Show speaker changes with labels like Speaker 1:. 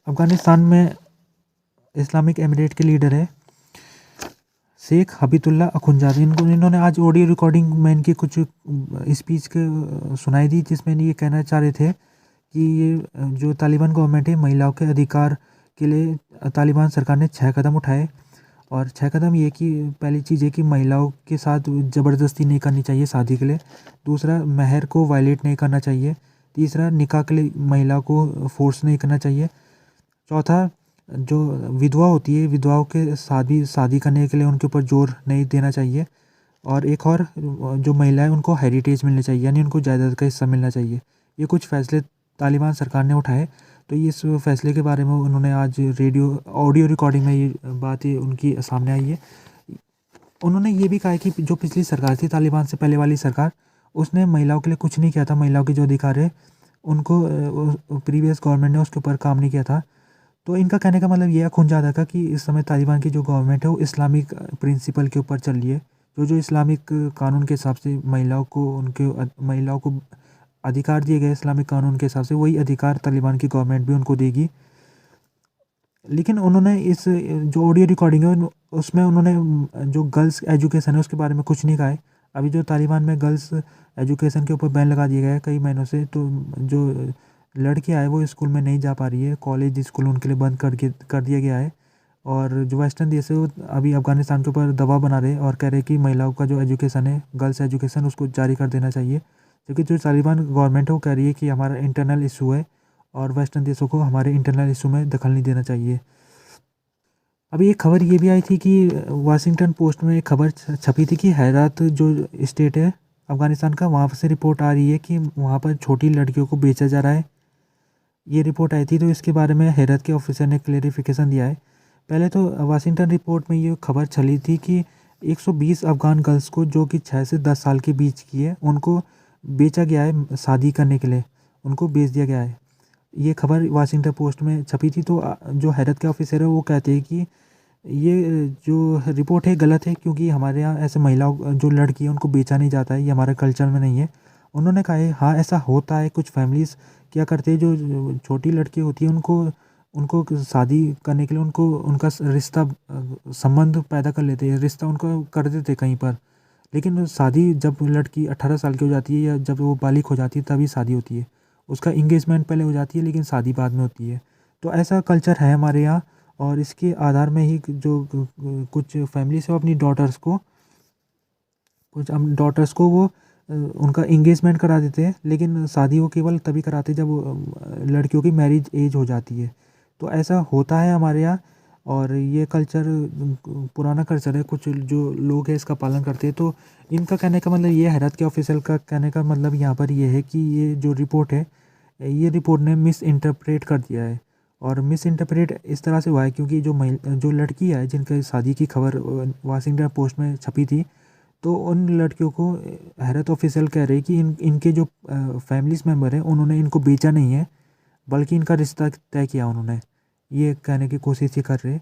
Speaker 1: अफ़गानिस्तान में Islamic emirate के leader है शेख हबीबुल्ला अखुंजाद। इन्होंने आज ऑडियो रिकॉर्डिंग में इनकी कुछ स्पीच सुनाई दी, जिसमें ये कहना चाह रहे थे कि ये जो तालिबान गवर्नमेंट है महिलाओं के अधिकार के लिए तालिबान सरकार ने 6 कदम उठाए। और 6 कदम ये कि पहली चीज़ है कि महिलाओं के साथ ज़बरदस्ती नहीं करनी चाहिए शादी के लिए। दूसरा, महर को वायलेट नहीं करना चाहिए। तीसरा, निकाह के लिए महिला को फोर्स नहीं करना चाहिए। चौथा, जो विधवा होती है विधवाओं के शादी करने के लिए उनके ऊपर जोर नहीं देना चाहिए। और एक और, जो महिला है उनको हेरिटेज मिलनी चाहिए, यानी उनको जायदाद का हिस्सा मिलना चाहिए। ये कुछ फैसले तालिबान सरकार ने उठाए। तो इस फैसले के बारे में उन्होंने आज ऑडियो रिकॉर्डिंग में ये बातें उनकी सामने आई है। उन्होंने ये भी कहा है कि जो पिछली सरकार थी तालिबान से पहले वाली सरकार, उसने महिलाओं के लिए कुछ नहीं किया था। महिलाओं के जो अधिकार है उनको प्रीवियस गवर्नमेंट ने उसके ऊपर काम नहीं किया था। तो इनका कहने का मतलब ये है खुंजादा का कि इस समय तालिबान की जो गवर्नमेंट है वो इस्लामिक प्रिंसिपल के ऊपर चल रही है। जो इस्लामिक कानून के हिसाब से महिलाओं को अधिकार दिए गए इस्लामिक कानून के हिसाब से, वही अधिकार तालिबान की गवर्नमेंट भी उनको देगी। लेकिन उन्होंने इस जो ऑडियो रिकॉर्डिंग है उसमें उन्होंने जो गर्ल्स एजुकेशन है उसके बारे में कुछ नहीं कहा है। अभी जो तालिबान में गर्ल्स एजुकेशन के ऊपर बैन लगा दिया गया है कई महीनों से, तो जो लड़कियां है वो स्कूल में नहीं जा पा रही है, कॉलेज स्कूल उनके लिए बंद कर दिया गया है। और जो वेस्टर्न देश है वो अभी अफ़गानिस्तान के ऊपर दबाव बना रहे हैं और कह रहे हैं कि महिलाओं का जो एजुकेशन है, गर्ल्स एजुकेशन, उसको जारी कर देना चाहिए। क्योंकि जो तालिबान गवर्नमेंट है वो कह रही है कि हमारा इंटरनल इशू है और वेस्टर्न देशों को हमारे इंटरनल इशू में दखल नहीं देना चाहिए। अभी एक खबर ये भी आई थी कि वाशिंगटन पोस्ट में एक खबर छपी थी कि हेरात जो स्टेट है अफ़गानिस्तान का, वहाँ से रिपोर्ट आ रही है कि वहाँ पर छोटी लड़कियों को बेचा जा रहा है। ये रिपोर्ट आई थी, तो इसके बारे में हेरत के ऑफिसर ने क्लेरिफिकेशन दिया है। पहले तो वाशिंगटन रिपोर्ट में ये खबर चली थी कि 120 अफ़गान गर्ल्स को, जो कि 6 से 10 साल के बीच की है, उनको बेचा गया है शादी करने के लिए, उनको बेच दिया गया है। ये खबर वाशिंगटन पोस्ट में छपी थी। तो जो हेरत के ऑफिसर है वो कहते हैं कि ये जो रिपोर्ट है गलत है, क्योंकि हमारे यहाँ ऐसे महिलाओं जो लड़की है उनको बेचा नहीं जाता है, ये हमारे कल्चर में नहीं है। उन्होंने कहा है हाँ ऐसा होता है, कुछ फैमिलीज़ क्या करते हैं, जो छोटी लड़की होती है उनको उनको शादी करने के लिए उनको उनका रिश्ता संबंध पैदा कर लेते हैं, रिश्ता उनको कर देते हैं कहीं पर। लेकिन शादी जब लड़की 18 साल की हो जाती है या जब वो बालिग हो जाती है तभी शादी होती है। उसका इंगेजमेंट पहले हो जाती है लेकिन शादी बाद में होती है। तो ऐसा कल्चर है हमारे यहाँ। और इसके आधार में ही जो कुछ फैमिली से अपनी डॉटर्स को वो उनका इंगेजमेंट करा देते हैं, लेकिन शादी वो केवल तभी कराते हैं जब लड़कियों की मैरिज एज हो जाती है। तो ऐसा होता है हमारे यहाँ। और ये कल्चर पुराना कल्चर है, कुछ जो लोग हैं इसका पालन करते हैं। तो इनका कहने का मतलब ये, हैरत के ऑफिसर का कहने का मतलब यहाँ पर ये है कि ये जो रिपोर्ट है, ये रिपोर्ट ने मिस इंटरप्रेट कर दिया है। और मिस इंटरप्रेट इस तरह से हुआ है क्योंकि जो लड़की है जिनके शादी की खबर वाशिंगटन पोस्ट में छपी थी, तो उन लड़कियों को हैरत ऑफिशियल कह रहे हैं कि इनके जो फैमिलीज मेम्बर हैं उन्होंने इनको बेचा नहीं है, बल्कि इनका रिश्ता तय किया उन्होंने। ये कहने की कोशिश ही कर रहे हैं।